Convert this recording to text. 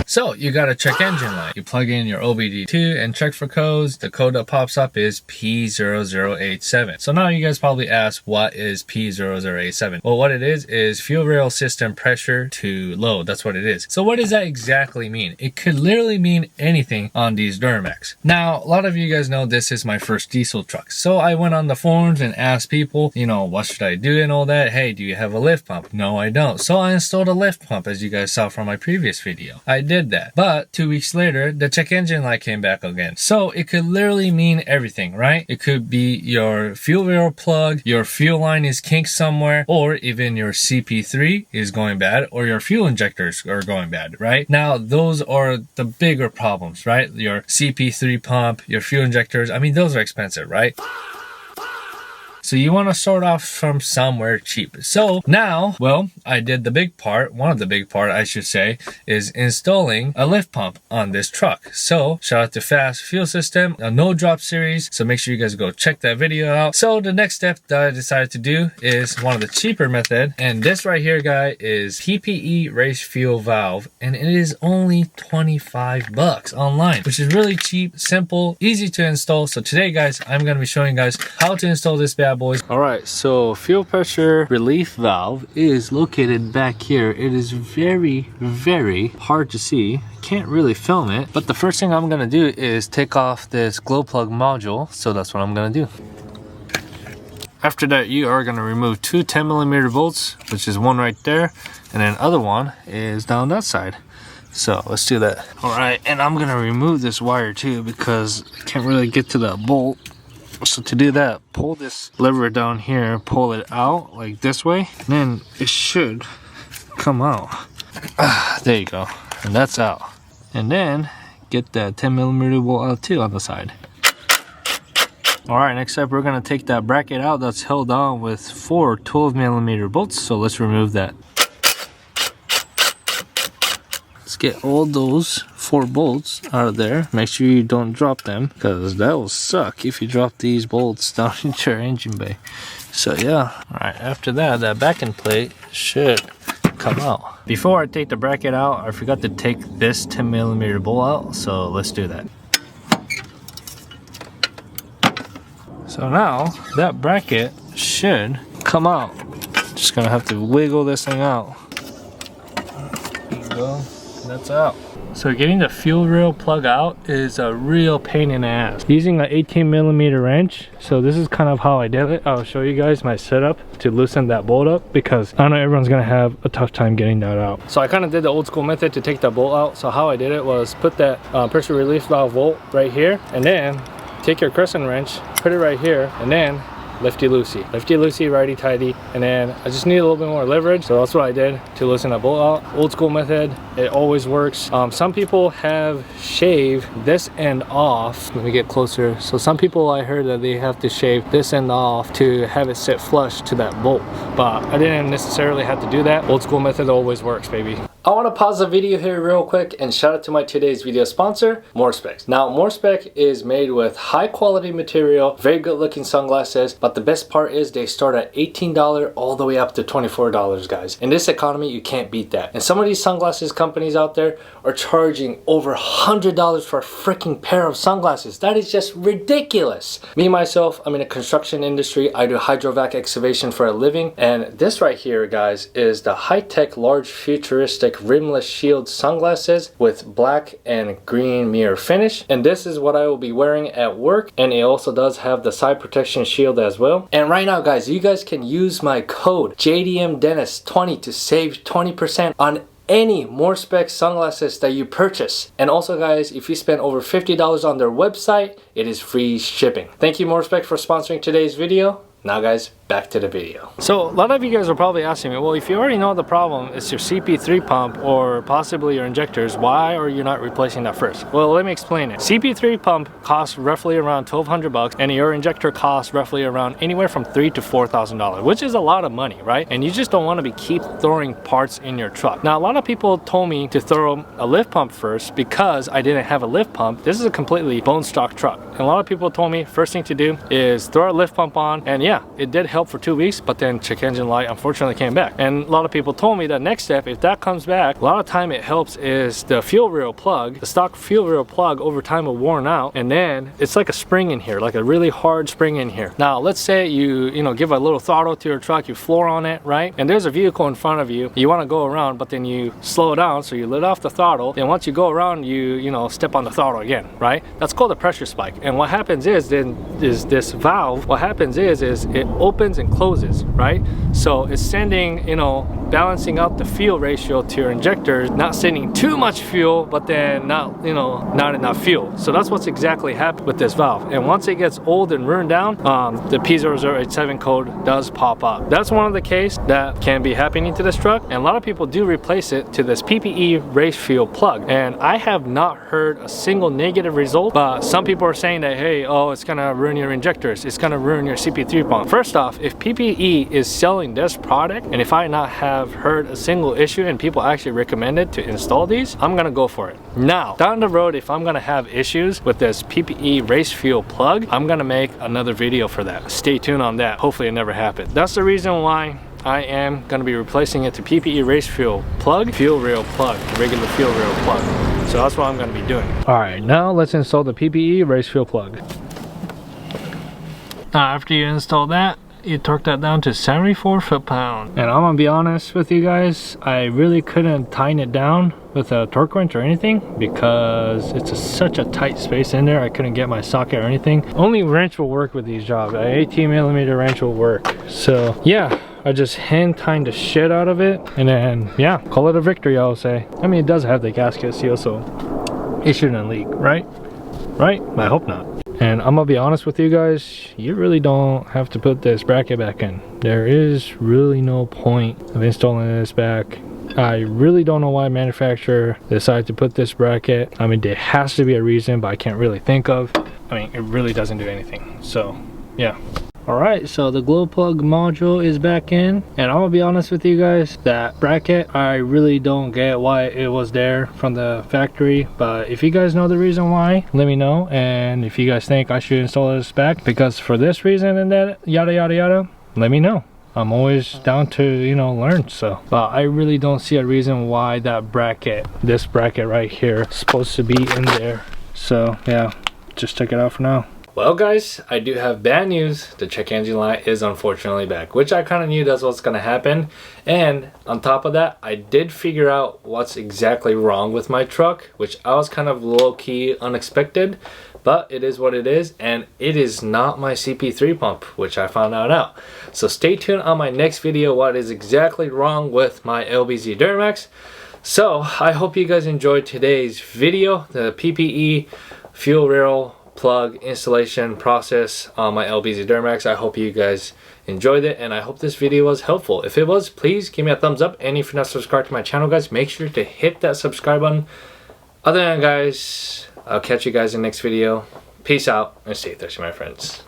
So you got a check engine light. You plug in your OBD2 and check for codes. The code that pops up is P0087. So now you guys probably ask, what is P0087? Well, what it is fuel rail system pressure to load. That's what it is. So what does that exactly mean? It could literally mean anything on these DURAMAX. Now, a lot of you guys know this is my first diesel truck. So I went on the forums and asked people, you know, what should I do and all that. Hey, do you have a lift pump? No, I don't. So I installed a lift pump, as you guys saw from my previous video. I did that. But 2 weeks later, the check engine light came back again. So it could literally mean everything, right? It could be your fuel rail plug, your fuel line is kinked somewhere, or even your CP3 is going bad, or your fuel injectors are going bad, right? Now, those are the bigger problems, right? Your CP3 pump, your fuel injectors, I mean, those are expensive, right? So you want to start off from somewhere cheap. So now, well, I did the big part. One of the big part, I should say, is installing a lift pump on this truck. So shout out to Fast Fuel System, a no drop series. So make sure you guys go check that video out. So the next step that I decided to do is one of the cheaper method. And this right here, guy, is PPE race fuel valve. And it is only 25 bucks online, which is really cheap, simple, easy to install. So today, guys, I'm going to be showing you guys how to install this bad boys. All right, so fuel pressure relief valve is located back here. It is very, very hard to see. Can't really film it, but the first thing I'm gonna do is take off this glow plug module. So that's what I'm gonna do. After that, you are gonna remove two 10mm bolts, which is one right there, and then other one is down that side. So let's do that. All right, and I'm gonna remove this wire too because I can't really get to the bolt. So to do that, pull this lever down here, pull it out like this way, and then it should come out. There you go, and that's out. And then get that 10mm bolt out too on the side. All right, next up, we're gonna take that bracket out that's held on with 4 12mm bolts. So let's remove that. Let's get all those 4 bolts out of there. Make sure you don't drop them, because that will suck if you drop these bolts down into your engine bay. So yeah, all right, after that, that backing plate should come out. Before I take the bracket out, I forgot to take this 10mm bolt out, so let's do that. So now that bracket should come out. Just gonna have to wiggle this thing out. There you go. That's out. So getting the fuel rail plug out is a real pain in the ass. Using an 18mm wrench, so this is kind of how I did it. I'll show you guys my setup to loosen that bolt up, because I know everyone's gonna have a tough time getting that out. So I kind of did the old school method to take that bolt out. So how I did it was put that pressure relief valve bolt right here, and then take your crescent wrench, put it right here, and then lefty-loosey, righty-tighty, and then I just need a little bit more leverage. So that's what I did to loosen that bolt out. Old school method, it always works. Some people have shaved this end off. Let me get closer. So some people, I heard that they have to shave this end off to have it sit flush to that bolt, but I didn't necessarily have to do that. Old school method always works, baby. I want to pause the video here real quick and shout out to my today's video sponsor, MoreSpec. Now, MoreSpec is made with high quality material, very good looking sunglasses, but the best part is they start at $18 all the way up to $24, guys. In this economy, you can't beat that. And some of these sunglasses companies out there are charging over $100 for a freaking pair of sunglasses. That is just ridiculous. Me, myself, I'm in the construction industry. I do hydrovac excavation for a living. And this right here, guys, is the high-tech, large, futuristic rimless shield sunglasses with black and green mirror finish, and this is what I will be wearing at work, and it also does have the side protection shield as well. And right now, guys, you guys can use my code JDMDennis20 to save 20% on any MoreSpec sunglasses that you purchase. And also, guys, if you spend over $50 on their website, it is free shipping. Thank you, MoreSpec, for sponsoring today's video. Now, guys, back to the video. So a lot of you guys are probably asking me, well, if you already know the problem is your CP3 pump or possibly your injectors, why are you not replacing that first? Well, let me explain it. CP3 pump costs roughly around $1,200, and your injector costs roughly around anywhere from $3,000 to $4,000, which is a lot of money, right? And you just don't want to keep throwing parts in your truck. Now, a lot of people told me to throw a lift pump first because I didn't have a lift pump. This is a completely bone stock truck. And a lot of people told me first thing to do is throw a lift pump on, and yeah, it did help for 2 weeks, but then check engine light unfortunately came back. And a lot of people told me that next step, if that comes back, a lot of time it helps is the fuel rail plug. The stock fuel rail plug over time will worn out, and then it's like a spring in here, like a really hard spring in here. Now let's say you give a little throttle to your truck, you floor on it, right? And there's a vehicle in front of you, you want to go around, but then you slow down, so you let off the throttle. Then once you go around, you step on the throttle again, right? That's called a pressure spike. And what happens is this valve, what happens is it opens and closes, right? So it's sending, balancing out the fuel ratio to your injectors, not sending too much fuel, but then not enough fuel. So that's what's exactly happened with this valve. And once it gets old and run down, the P0087 code does pop up. That's one of the cases that can be happening to this truck, and a lot of people do replace it to this PPE race fuel plug. And I have not heard a single negative result, but some people are saying that, hey, oh, it's gonna ruin your injectors, it's gonna ruin your CP3 pump. First off, if PPE is selling this product, and if I not have heard a single issue and people actually recommended to install these, I'm gonna go for it. Now, down the road, if I'm gonna have issues with this PPE race fuel plug, I'm gonna make another video for that. Stay tuned on that. Hopefully it never happens. That's the reason why I am going to be replacing it to PPE race fuel plug, fuel rail plug, regular fuel rail plug. So that's what I'm going to be doing. Alright, now let's install the PPE race fuel plug. Now after you install that, you torque that down to 74 foot-pounds. And I'm going to be honest with you guys, I really couldn't tighten it down with a torque wrench or anything because it's such a tight space in there. I couldn't get my socket or anything. Only wrench will work with these jobs. An 18mm wrench will work. So yeah, I just hand tightened the shit out of it, and then yeah, call it a victory, I'll say. I mean, it does have the gasket seal, so it shouldn't leak, right? Right? I hope not. And I'm gonna be honest with you guys, you really don't have to put this bracket back in. There is really no point of installing this back. I really don't know why manufacturer decided to put this bracket. I mean, there has to be a reason, but I can't really think of. I mean, it really doesn't do anything. So yeah. Alright, so the glow plug module is back in, and I'm gonna be honest with you guys, that bracket, I really don't get why it was there from the factory, but if you guys know the reason why, let me know. And if you guys think I should install this back because for this reason and that, yada yada yada, let me know. I'm always down to, learn. So, but I really don't see a reason why that bracket, this bracket right here, is supposed to be in there. So yeah, just check it out for now. Well guys, I do have bad news. The check engine light is unfortunately back, which I kind of knew that's what's going to happen. And on top of that, I did figure out what's exactly wrong with my truck, which I was kind of low-key unexpected, but it is what it is, and it is not my CP3 pump, which I found out. So stay tuned on my next video what is exactly wrong with my LBZ DURAMAX. So I hope you guys enjoyed today's video, the PPE fuel rail plug installation process on my LBZ DURAMAX. I hope you guys enjoyed it, and I hope this video was helpful. If it was, please give me a thumbs up, and if you're not subscribed to my channel, guys, make sure to hit that subscribe button. Other than that, guys, I'll catch you guys in the next video. Peace out and stay thirsty, my friends.